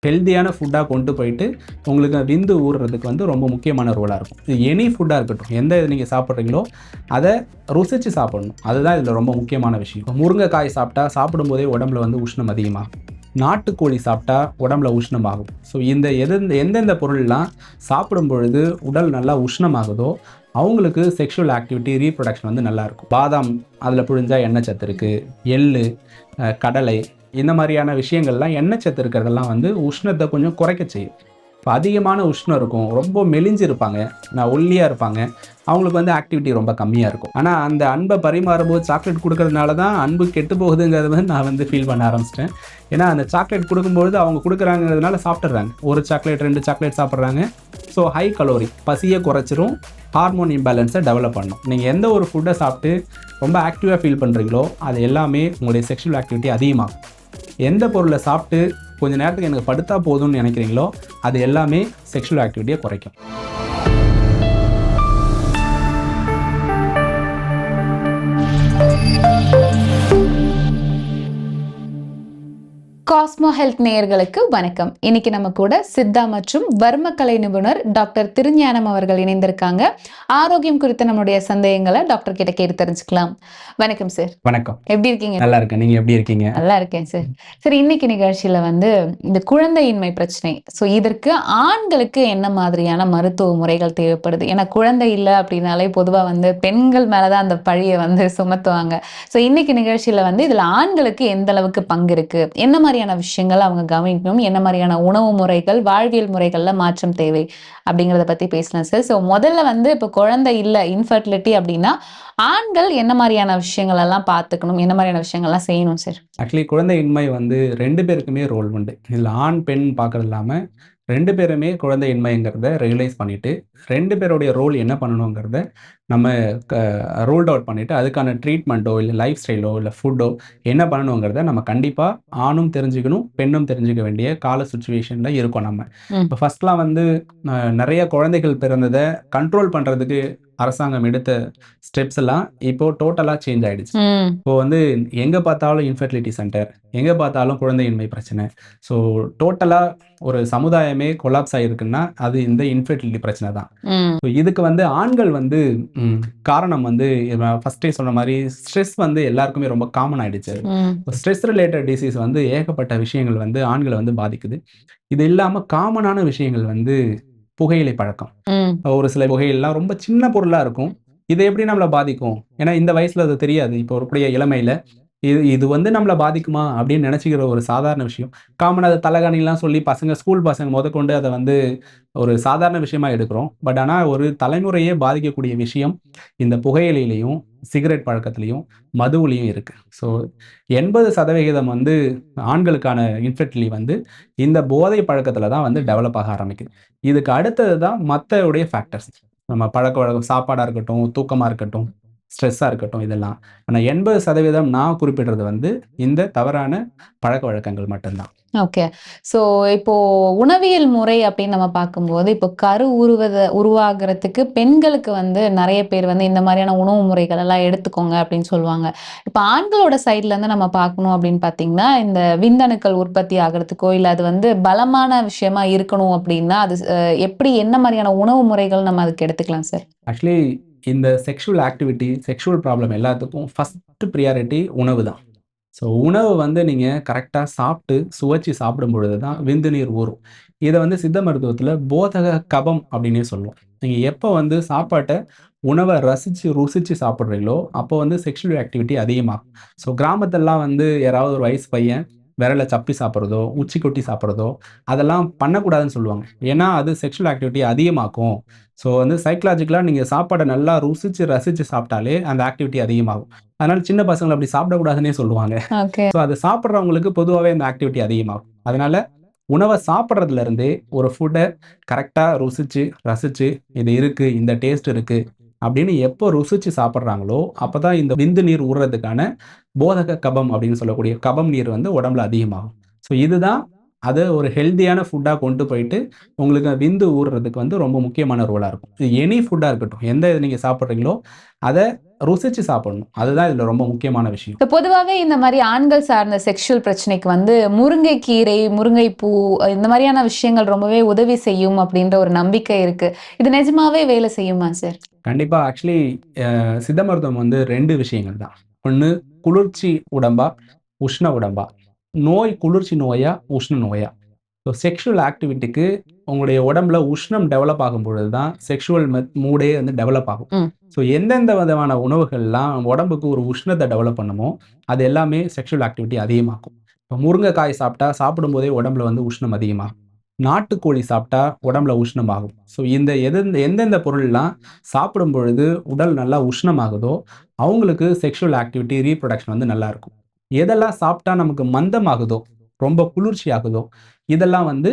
ஹெல்த்தியான ஃபுட்டாக கொண்டு போயிட்டு உங்களுக்கு விந்து ஊறுறதுக்கு வந்து ரொம்ப முக்கியமான ரோலாக இருக்கும். இது எனி ஃபுட்டாக இருக்கட்டும், எந்த இது நீங்கள் சாப்பிட்றீங்களோ அதை ருசித்து சாப்பிடணும். அதுதான் இதில் ரொம்ப முக்கியமான விஷயம். முருங்கைக்காய் சாப்பிட்டா சாப்பிடும்போதே உடம்புல வந்து உஷ்ணம் அதிகமாகும். நாட்டுக்கோழி சாப்பிட்டா உடம்புல உஷ்ணமாகும். ஸோ எந்தெந்த பொருள்லாம் சாப்பிடும் பொழுது உடல் நல்லா உஷ்ணமாகுதோ அவங்களுக்கு செக்ஷுவல் ஆக்டிவிட்டி ரீப்ரொடக்ஷன் வந்து நல்லாயிருக்கும். பாதாம் அதில் புழிஞ்சால் எண்ணெய் சத்து இருக்குது, எள்ளு, கடலை, இந்த மாதிரியான விஷயங்கள்லாம் எண்ணெய் சத்து இருக்கிறதெல்லாம் வந்து உஷ்ணத்தை கொஞ்சம் குறைக்க செய்யும். இப்போ அதிகமான உஷ்ணம் இருக்கும், ரொம்ப மெலிஞ்சு இருப்பாங்க, ஒல்லியாக இருப்பாங்க, அவங்களுக்கு வந்து ஆக்டிவிட்டி ரொம்ப கம்மியாக இருக்கும். ஆனால் அந்த அன்பை பரிமாறும்போது சாக்லேட் கொடுக்கறதுனால தான் அன்பு கெட்டு போகுதுங்கிறது வந்து நான் வந்து ஃபீல் பண்ண ஆரம்பிச்சிட்டேன். ஏன்னா அந்த சாக்லேட் கொடுக்கும்பொழுது அவங்க கொடுக்குறாங்கிறதுனால சாப்பிட்றாங்க. ஒரு சாக்லேட் 2 சாக்லேட் சாப்பிட்றாங்க. ஸோ ஹை கலோரி, பசியை குறைச்சிரும், ஹார்மோன் இம்பேலன்ஸை டெவலப் பண்ணணும். நீங்கள் எந்த ஒரு ஃபுட்டை சாப்பிட்டு ரொம்ப ஆக்டிவாக ஃபீல் பண்ணுறீங்களோ அது எல்லாமே உங்களுடைய செக்ஷுவல் ஆக்டிவிட்டி அதிகமாகும். எந்த பொருளை சாப்பிட்டு கொஞ்ச நேரத்துக்கு எனக்கு படுத்தா போதும்னு நினைக்கிறீங்களோ அது எல்லாமே செக்ஷுவல் ஆக்டிவிட்டியை குறைக்கும். காஸ்மோ ஹெல்த் நேயர்களுக்கு வணக்கம். இன்னைக்கு நம்ம கூட சித்தா மற்றும் வர்மக்கலை நிபுணர் டாக்டர் திருஞானம் அவர்கள் இணைந்திருக்காங்க. ஆரோக்கியம் குறித்த நம்முடைய சந்தேகங்களை டாக்டர் கிட்ட கேட்டு தெரிஞ்சுக்கலாம். வணக்கம் சார். வணக்கம். எப்படி இருக்கீங்க? நல்லா இருக்கேன். நீங்க எப்படி இருக்கீங்க? நல்லா இருக்கேன் சார். சரி, இன்னைக்கு நிகழ்ச்சியில வந்து இந்த குழந்தையின்மை பிரச்சனை, ஸோ இதற்கு ஆண்களுக்கு என்ன மாதிரியான மருத்துவ முறைகள் தேவைப்படுது? ஏன்னா குழந்தை இல்லை அப்படின்னாலே பொதுவா வந்து பெண்கள் மேலதான் அந்த பழியை வந்து சுமத்துவாங்க. ஸோ இன்னைக்கு நிகழ்ச்சியில வந்து இதுல ஆண்களுக்கு எந்த அளவுக்கு பங்கு இருக்கு, என்ன மாதிரியான விஷயங்கள் அவங்க கவனிக்கணும், என்ன மாதிரியான உணவு முறைகள், வாழ்வியல் முறைகள்ல மாற்றம் தேவை அப்படிங்கறத பத்தி பேசலாம் சார். ஸோ முதல்ல வந்து இப்போ குழந்தை இல்லை, இன்ஃபர்டிலிட்டி அப்படின்னா ஆண்கள் என்ன மாதிரியான விஷயங்கள் எல்லாம் பார்த்துக்கணும், என்ன மாதிரியான விஷயங்கள்லாம் செய்யணும் சார்? ஆக்சுவலி குழந்தையின்மை வந்து 2 பேருக்குமே ரோல் உண்டு. இதில் ஆண் பெண் பார்க்கறது இல்லாமல் 2 பேருமே குழந்தையின்மைங்கிறத ரியலைஸ் பண்ணிவிட்டு 2 பேருடைய ரோல் என்ன பண்ணணுங்கிறத நம்ம ரூல்ட் அவுட் பண்ணிவிட்டு அதுக்கான ட்ரீட்மெண்ட்டோ இல்லை லைஃப் ஸ்டைலோ இல்லை ஃபுட்டோ என்ன பண்ணணுங்கிறத நம்ம கண்டிப்பாக ஆணும் தெரிஞ்சுக்கணும், பெண்ணும் தெரிஞ்சுக்க வேண்டிய கால சுச்சுவேஷனில் இருக்கோம். நம்ம இப்போ ஃபஸ்ட்லாம் வந்து நிறைய குழந்தைகள் பிறந்ததை கண்ட்ரோல் பண்ணுறதுக்கு அரசாங்கம் எடுத்த ஸ்டெப்ஸ் எல்லாம் இப்போ டோட்டலாக சேஞ்ச் ஆகிடுச்சு. இப்போ வந்து எங்கே பார்த்தாலும் இன்ஃபர்டிலிட்டி சென்டர், எங்கே பார்த்தாலும் குழந்தையின்மை பிரச்சனை. ஸோ டோட்டலாக ஒரு சமுதாயமே கொலாப்ஸ் ஆகிருக்குன்னா அது இந்த இன்ஃபர்டிலிட்டி பிரச்சனை தான். ஸோ இதுக்கு வந்து ஆண்கள் வந்து காரணம் வந்து ஃபர்ஸ்டே சொன்ன மாதிரி ஸ்ட்ரெஸ் வந்து எல்லாருக்குமே ரொம்ப காமன் ஆகிடுச்சு. ஸ்ட்ரெஸ் ரிலேட்டட் டிசீஸ் வந்து ஏகப்பட்ட விஷயங்கள் வந்து ஆண்களை வந்து பாதிக்குது. இது இல்லாமல் காமனான விஷயங்கள் வந்து புகையிலை பழக்கம். ஒரு சில புகையிலாம் ரொம்ப சின்ன பொருளாக இருக்கும், இதை எப்படி நம்மளை பாதிக்கும்? ஏன்னா இந்த வயசுல அது தெரியாது. இப்போ ஒரு இளமையில இது வந்து நம்மளை பாதிக்குமா அப்படின்னு நினச்சிக்கிற ஒரு சாதாரண விஷயம். காமனாக அதை தலகாணிலாம் சொல்லி ஸ்கூல் பசங்க முதற்கொண்டு அதை வந்து ஒரு சாதாரண விஷயமா எடுக்கிறோம். பட் ஆனால் ஒரு தலைமுறையே பாதிக்கக்கூடிய விஷயம் இந்த புகையிலையிலையும் சிகரெட் பழக்கத்துலையும் மதுவுலையும் இருக்குது. ஸோ 80% வந்து ஆண்களுக்கான இன்ஃபர்டிலிட்டி வந்து இந்த போதை பழக்கத்தில் தான் வந்து டெவலப் ஆக ஆரம்பிக்குது. இதுக்கு அடுத்தது தான் மற்றவுடைய ஃபேக்டர்ஸ், நம்ம பழக்க வழக்கம், சாப்பாடாக இருக்கட்டும், தூக்கமாக இருக்கட்டும், ஸ்ட்ரெஸ்ஸாக இருக்கட்டும், இதெல்லாம். ஆனால் 80% நான் குறிப்பிடுறது வந்து இந்த தவறான பழக்க வழக்கங்கள் மட்டும்தான். ஓகே. ஸோ இப்போ உணவியல் முறை அப்படின்னு நம்ம பார்க்கும்போது இப்போ கரு உருவாகிறதுக்கு பெண்களுக்கு வந்து நிறைய பேர் வந்து இந்த மாதிரியான உணவு முறைகள் எல்லாம் எடுத்துக்கோங்க அப்படின்னு சொல்லுவாங்க. இப்போ ஆண்களோட சைட்ல இருந்து நம்ம பார்க்கணும் அப்படின்னு பார்த்தீங்கன்னா, இந்த விந்தணுக்கள் உற்பத்தி ஆகிறதுக்கோ இல்லை அது வந்து பலமான விஷயமா இருக்கணும் அப்படின்னா அது எப்படி, என்ன மாதிரியான உணவு முறைகள் நம்ம அதுக்கு எடுத்துக்கலாம் சார்? ஆக்சுவலி இந்த செக்ஷுவல் ஆக்டிவிட்டி, செக்ஷுவல் ப்ராப்ளம் எல்லாத்துக்கும் ஃபஸ்ட்டு ப்ரியாரிட்டி உணவு தான். ஸோ உணவு வந்து நீங்கள் கரெக்டாக சாப்பிட்டு சுவைச்சி சாப்பிடும் பொழுது தான் விந்து நீர் ஊறும். இதை வந்து சித்த மருத்துவத்தில் போதக கபம் அப்படின்னே சொல்லுவோம். நீங்கள் எப்போ வந்து சாப்பாட்டை, உணவை ருசித்து சாப்பிட்றீங்களோ அப்போ வந்து செக்ஷுவல் ஆக்டிவிட்டி அதிகமாகும். ஸோ கிராமத்திலலாம் வந்து யாராவது ஒரு வயசு பையன் விரலை சப்பி சாப்பிட்றதோ, உச்சி கொட்டி சாப்பிட்றதோ அதெல்லாம் பண்ணக்கூடாதுன்னு சொல்லுவாங்க. ஏன்னா அது செக்ஷுவல் ஆக்டிவிட்டி அதிகமாக்கும். ஸோ வந்து சைக்கலாஜிக்கலாக நீங்கள் சாப்பாடை நல்லா ரசித்து சாப்பிட்டாலே அந்த ஆக்டிவிட்டி அதிகமாகும். அதனால சின்ன பசங்களை அப்படி சாப்பிடக்கூடாதுன்னே சொல்லுவாங்க. ஸோ அது சாப்பிட்றவங்களுக்கு பொதுவாகவே அந்த ஆக்டிவிட்டி அதிகமாகும். அதனால உணவை சாப்பிட்றதுல இருந்தே ஒரு ஃபுட்டை கரெக்டாக ரசித்து இது இருக்குது, இந்த டேஸ்ட் இருக்குது அப்படின்னு எப்போ ருசித்து சாப்பிட்றாங்களோ அப்போ தான் இந்த விந்து நீர் ஊறுறதுக்கான போதக கபம் அப்படின்னு சொல்லக்கூடிய கபம் நீர் வந்து உடம்புல அதிகமாகும். ஸோ இதுதான் அதை ஒரு ஹெல்த்தியான ஃபுட்டாக கொண்டு போயிட்டு உங்களுக்கு விந்து ஊறுறதுக்கு வந்து ரொம்ப முக்கியமான ரோலாக இருக்கும். இது எனி ஃபுட்டாக இருக்கட்டும், எந்த இது நீங்கள் சாப்பிட்றீங்களோ அதை ருசிச்சு சாப்பிடணும். அதுதான் இதுல ரொம்ப முக்கியமான விஷயம். இப்ப பொதுவாவே இந்த மாரி ஆண்கள் சார்ந்த செக்ஷுவல் பிரச்சனைக்கு வந்து முருங்கைக்கீரை, முருங்கைப்பூ இந்த மாரியான விஷயங்கள் ரொம்பவே உதவி செய்யும் அப்படின்ற ஒரு நம்பிக்கை இருக்கு. இது நிஜமாவே வேலை செய்யுமா சார்? கண்டிப்பா. ஆக்சுவலி சித்த மருத்துவம் வந்து 2 விஷயங்கள் தான். ஒண்ணு குளிர்ச்சி உடம்பா, உஷ்ண உடம்பா. நோய் குளிர்ச்சி நோயா, உஷ்ண நோயா? ஸோ செக்ஷுவல் ஆக்டிவிட்டிக்கு உங்களுடைய உடம்புல உஷ்ணம் டெவலப் ஆகும் பொழுது தான் செக்ஷுவல் மூடே வந்து டெவலப் ஆகும். ம். ஸோ எந்தெந்த விதமான உணவுகள்லாம் நம்ம உடம்புக்கு ஒரு உஷ்ணத்த டெவலப் பண்ணுமோ, அது எல்லாமே செக்ஷுவல் ஆக்டிவிட்டி அதிகமாக்கும். இப்போ முருங்கைக்காய் சாப்பிட்டா, சாப்பிடும்போதே உடம்புல வந்து உஷ்ணம் அதிகமாகும். நாட்டுக்கோழி சாப்பிட்டா உடம்புல உஷ்ணமாகும். ஸோ இந்த எந்தெந்த பொருள்லாம் சாப்பிடும் பொழுது உடல் நல்லா உஷ்ணமாகுதோ, அவங்களுக்கு செக்ஷுவல் ஆக்டிவிட்டி, ரீப்ரொடக்ஷன் வந்து நல்லா இருக்கும். எதெல்லாம் சாப்பிட்டா நமக்கு மந்தமாகுதோ, ரொம்ப குளிர்ச்சி ஆகுதோ, இதெல்லாம் வந்து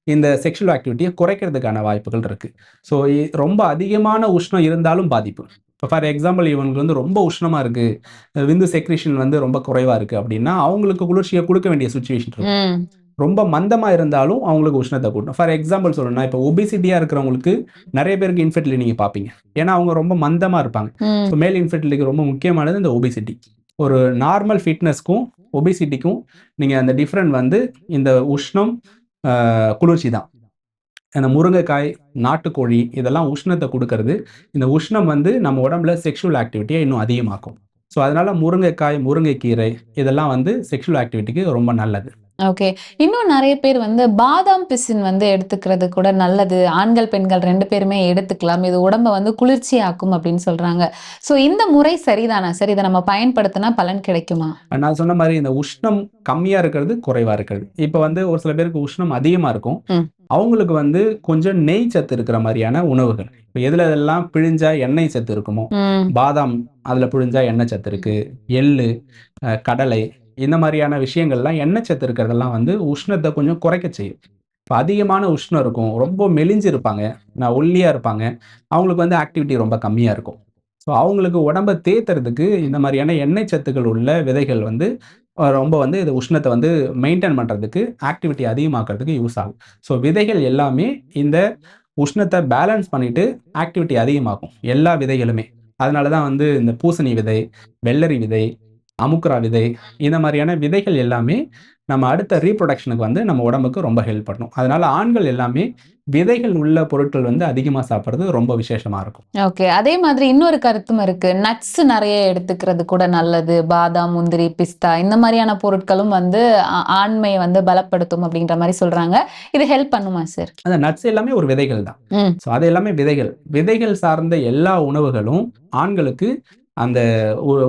இந்த செக்ஷுவல் ஆக்டிவிட்டிய குறைக்கிறதுக்கான வாய்ப்புகள் இருக்கு. ஸோ ரொம்ப அதிகமான உஷ்ணம் இருந்தாலும் பாதிப்பு. இப்போ ஃபார் எக்ஸாம்பிள் இவங்களுக்கு வந்து ரொம்ப உஷ்ணமா இருக்கு, விந்து செக்ரீஷன் வந்து ரொம்ப குறைவா இருக்கு அப்படின்னா, அவங்களுக்கு குளிர்ச்சிய குடுக்க வேண்டிய சிச்சுவேஷன் இருக்கும். ம். ரொம்ப மந்தமா இருந்தாலும் அவங்களுக்கு உஷ்ணத்த கூட்டும். ஃபார் எக்ஸாம்பிள் சொல்லணும்னா, இப்போ ஒபிசிட்டியா இருக்கிறவங்களுக்கு நெறைய பேருக்கு இன்ஃபெர்டிலிட்டி நீங்க பார்ப்பீங்க. ஏன்னா, அவங்க ரொம்ப மந்தமா இருப்பாங்க. ஸோ ம். மேல் இன்ஃபெர்டிலிட்டிக்கு ரொம்ப முக்கியமானது இந்த ஒபிசிட்டி. ஒரு நார்மல் ஃபிட்னஸ்க்கும், ஒபிசிட்டிக்கும் நீங்க அந்த டிஃபரண்ட் வந்து இந்த உஷ்ணம், குளிர்ச்சி தான். அந்த முருங்கைக்காய், நாட்டுக்கோழி இதெல்லாம் உஷ்ணத்த குடுக்கறது. இந்த உஷ்ணம் வந்து நம்ம உடம்புல செக்ஷுவல் ஆக்டிவிட்டிய இன்னும் அதிகமாக்கும். ஸோ அதனால முருங்கைக்காய், முருங்கைக்கீரை இதெல்லாம் வந்து செக்ஷுவல் ஆக்டிவிட்டிக்கு ரொம்ப நல்லது. ஓகே. இன்னும் நெறைய பேர் வந்து பாதாம் பிசின் வந்து எடுத்துக்கிறது கூட நல்லது. ஆண்கள், பெண்கள் 2 பேருமே எடுத்துக்கலாம். இது உடம்ப வந்து குளிர்ச்சியாக்கும் அப்படின்னு சொல்றாங்க. ஸோ இந்த முறை சரிதானா சார்? இத நம்ம பயன்படுத்தினா பலன் கிடைக்குமா? நான் சொன்ன மாரி இந்த உஷ்ணம் கம்மியா இருக்கிறது, குறைவா இருக்கிறது. இப்ப வந்து ஒரு சில பேருக்கு உஷ்ணம் அதிகமா இருக்கும். ம். அவங்களுக்கு வந்து கொஞ்சம் நெய் சத்து இருக்கிற மாரியான உணவுகள். இப்ப எதுல பிழிஞ்சா எண்ணெய் சத்து இருக்குமோ, ம். பாதாம் அதுல பிழிஞ்சா எண்ணெய் சத்து இருக்கு. எள்ளு, கடலை இந்த மாரியான விஷயங்கள்லாம் எண்ணெய் சத்து இருக்கிறதெல்லாம் வந்து உஷ்ணத்த கொஞ்சம் குறைக்க செய்யும். இப்ப அதிகமான உஷ்ணம் இருக்கும். ரொம்ப மெலிஞ்சு இருப்பாங்க. ஒல்லியா இருப்பாங்க. அவங்களுக்கு வந்து ஆக்டிவிட்டி ரொம்ப கம்மியா இருக்கும். ஸோ அவங்களுக்கு உடம்ப தேத்துறதுக்கு இந்த மாரியான எண்ணெய் சத்துக்கள் உள்ள விதைகள் வந்து ரொம்ப வந்து இது உஷ்ணத்த வந்து மெயின்டெயின் பண்றதுக்கு, ஆக்டிவிட்டி அதிகமாக்குறதுக்கு யூஸ் ஆகும். ஸோ விதைகள் எல்லாமே இந்த உஷ்ணத்த பேலன்ஸ் பண்ணிட்டு ஆக்டிவிட்டி அதிகமாக்கும். எல்லா விதைகளுமே. அதனால தான் வந்து இந்த பூசணி விதை, வெள்ளரி விதை, அமுக்குரா விதை இந்த மாரியான விதைகள் எல்லாமே நம்ம அடுத்த ரீப்ரொடக்ஷனுக்கு வந்து நம்ம உடம்புக்கு ரொம்ப ஹெல்ப் பண்ணும். அதனால ஆண்கள் எல்லாமே விதைகள் உள்ள பொருட்கள் வந்து அதிகமா சாப்பிடுறது ரொம்ப விசேஷமா இருக்கும். ஓகே. அதே மாதிரி இன்னொரு கருத்தும் இருக்கு. நட்ஸ் நெறைய எடுத்துக்கிறது கூட நல்லது. பாதாம், முந்திரி, பிஸ்தா இந்த மாரியான பொருட்களும் வந்து ஆண்மைய வந்து பலப்படுத்தும் அப்படின்ற மாரி சொல்றாங்க. இது ஹெல்ப் பண்ணுமா சார்? அந்த நட்ஸ் எல்லாமே ஒரு விதைகள் தான். ம். ஸோ அது எல்லாமே விதைகள். விதைகள் சார்ந்த எல்லா உணவுகளும் ஆண்களுக்கு அந்த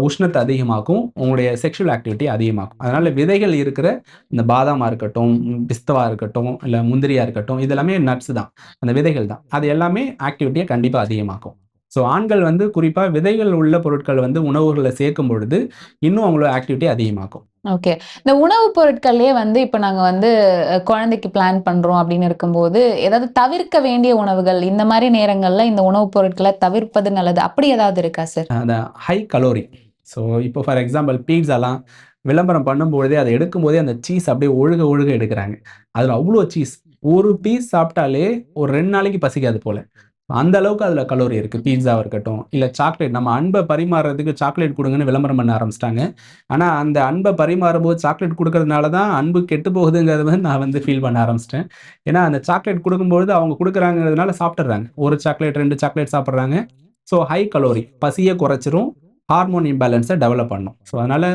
உஷ்ணத்த அதிகமாக்கும். உங்களுடைய செக்ஷுவல் ஆக்டிவிட்டி அதிகமாக்கும். அதனால விதைகள் இருக்கிற இந்த பாதாமா இருக்கட்டும், பிஸ்தாவா இருக்கட்டும், இல்ல முந்திரியா இருக்கட்டும், இது எல்லாமே நட்ஸ் தான். அந்த விதைகள் தான். அது எல்லாமே ஆக்டிவிட்டிய கண்டிப்பா அதிகமாக்கும். ஸோ ஆண்கள் வந்து குறிப்பா விதைகள் உள்ள பொருட்கள் வந்து உணவுகள்ல சேர்க்கும் பொழுது, இன்னும் அவங்களோட ஆக்டிவிட்டி அதிகமாக்கும். ஓகே. இந்த உணவுப் பொருட்கள்லயே வந்து இப்ப நாங்க வந்து குழந்தைக்கு பிளான் பண்றோம் அப்படின்னு இருக்கும்போது, ஏதாவது தவிர்க்க வேண்டிய உணவுகள், இந்த மாரி நேரங்கள்ல இந்த உணவுப் பொருட்கள தவிர்ப்பது நல்லது. அப்படி ஏதாவது இருக்கா சார்? அந்த ஹை கலோரி. ஸோ இப்போ ஃபார் எக்ஸாம்பிள் பீட்ஸாலாம் விளம்பரம் பண்ணும்பொழுதே, அத எடுக்கும்போதே அந்த சீஸ் அப்படியே ஒழுக ஒழுக எடுக்குறாங்க. அதுல அவ்ளோ சீஸ். ஒரு பீஸ் சாப்பிட்டாலே ஒரு 2 நாளைக்கு பசிக்காது போல. அந்த அளவுக்கு அதுல கலோரி இருக்கு. பீட்ஸாவா இருக்கட்டும், இல்ல சாக்லேட் நம்ம அன்ப பரிமாறுறதுக்கு சாக்லேட் குடுங்கன்னு விளம்பரம் பண்ண ஆரம்பிச்சுட்டாங்க. ஆனா அந்த அன்ப பரிமாறும்போது சாக்லேட் குடுக்கறதுனால தான் அன்பு கெட்டு போகுதுங்கிறத வந்து நான் வந்து ஃபீல் பண்ண ஆரம்பிச்சுட்டேன். ஏன்னா அந்த சாக்லேட் குடுக்கும்பொழுது அவங்க குடுக்குறாங்கங்கிறதுனால சாப்பிட்டுர்றாங்க. 1 சாக்லேட், 2 சாக்லேட் சாப்பிடுறாங்க. ஸோ ஹை கலோரி பசிய குறைச்சிரும். ஹார்மோன் இம்பேலன்ஸ டெவலப் பண்ணும். ஸோ அதனால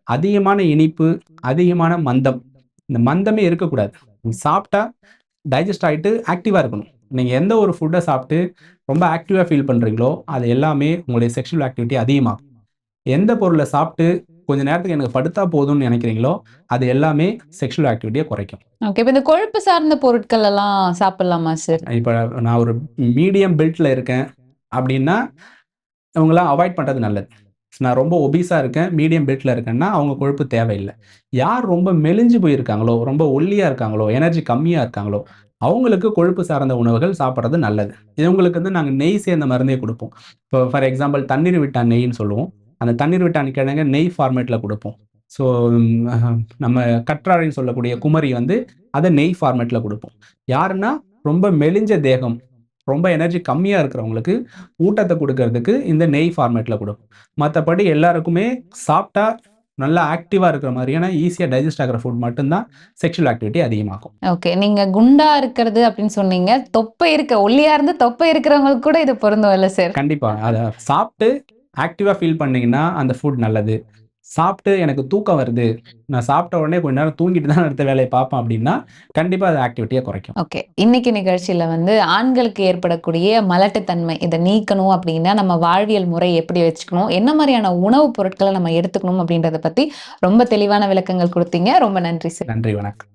அதிகமான இனிப்பு, அதிகமான மந்தம். இந்த மந்தமே இருக்கக்கூடாது. சாப்பிட்டா டைஜஸ்ட் ஆயிட்டு ஆக்டிவா இருக்கணும். நீங்க எந்த ஒரு ஃபுட்ட சாப்பிட்டு ரொம்ப ஆக்டிவா ஃபீல் பண்றீங்களோ, அது எல்லாமே உங்களுடைய செக்ஷுவல் ஆக்டிவிட்டி அதிகமாக்கும். எந்த பொருள சாப்பிட்டு கொஞ்ச நேரத்துக்கு எனக்கு படுத்தா போதும்னு நினைக்கிறீங்களோ, அது எல்லாமே செக்ஷுவல் ஆக்டிவிட்டிய குறைக்கும். ஓகே. இப்ப இந்த கொழுப்பு சார்ந்த பொருட்கள் எல்லாம் சாப்பிடலாமா சார்? இப்ப நான் ஒரு மீடியம் பில்ட்ல இருக்கேன் அப்படின்னா, இவங்கலாம் அவாய்ட் பண்றது நல்லது. நான் ரொம்ப ஒபீஸா இருக்கேன், மீடியம் வெயிட்ல இருக்கேன்னா, அவங்க கொழுப்பு தேவையில்ல. யார் ரொம்ப மெலிஞ்சு போயிருக்காங்களோ, ரொம்ப ஒல்லியா இருக்காங்களோ, எனர்ஜி கம்மியா இருக்காங்களோ, அவங்களுக்கு கொழுப்பு சார்ந்த உணவுகள் சாப்பிடுறது நல்லது. இவங்களுக்கு வந்து நாங்க நெய் சேர்ந்த மருந்தே குடுப்போம். இப்போ ஃபார் எக்ஸாம்பிள் தண்ணீர் விட்டான் நெய்ன்னு சொல்லுவோம். அந்த தண்ணீர் விட்டான் கிழங்க நெய் ஃபார்மேட்ல குடுப்போம். ஸோ நம்ம கற்றாழைன்னு சொல்லக்கூடிய குமரி வந்து அத நெய் ஃபார்மேட்ல குடுப்போம். யாருன்னா ரொம்ப மெலிஞ்ச தேகம், ரொம்ப எனர்ஜி கம்மியா இருக்கிறவங்களுக்கு ஊட்டத்த குடுக்கறதுக்கு இந்த நெய் ஃபார்மேட்ல குடுக்கும். மத்தபடி எல்லாருக்குமே சாப்பிட்டா நல்லா ஆக்டிவா இருக்கிற மாரியான ஈஸியா டைஜெஸ்ட் ஆகுற ஃபுட் மட்டும் தான் செக்சுவல் ஆக்டிவிட்டி அதிகமாக்கும். ஓகே. நீங்க குண்டா இருக்கிறது அப்படின்னு சொன்னீங்க. ஒல்லியா இருந்து தொப்பை இருக்கிறவங்களுக்கு கூட இது பொருந்தும் இல்ல சார்? கண்டிப்பா. அத சாப்பிட்டு ஆக்டிவா ஃபீல் பண்ணீங்கன்னா, அந்த ஃபுட் நல்லது. சாப்பிட்டு எனக்கு தூக்கம் வருது. நான் சாப்பிட்ட உடனே கொஞ்ச நேரம் தூங்கிட்டு தான் அடுத்த வேலைய பார்ப்பேன் அப்படின்னா, கண்டிப்பா அது ஆக்டிவிட்டிய குறைக்கும். ஓகே. இன்னைக்கு நிகழ்ச்சியில வந்து ஆண்களுக்கு ஏற்படக்கூடிய மலட்டுத்தன்மை, இத நீக்கணும் அப்படின்னா நம்ம வாழ்வியல் முறை எப்படி வச்சுக்கணும்? என்ன மாரியான உணவுப் பொருட்கள நம்ம எடுத்துக்கணும் அப்படின்றத பத்தி ரொம்ப தெளிவான விளக்கங்கள் குடுத்தீங்க. ரொம்ப நன்றி சார். நன்றி, வணக்கம்.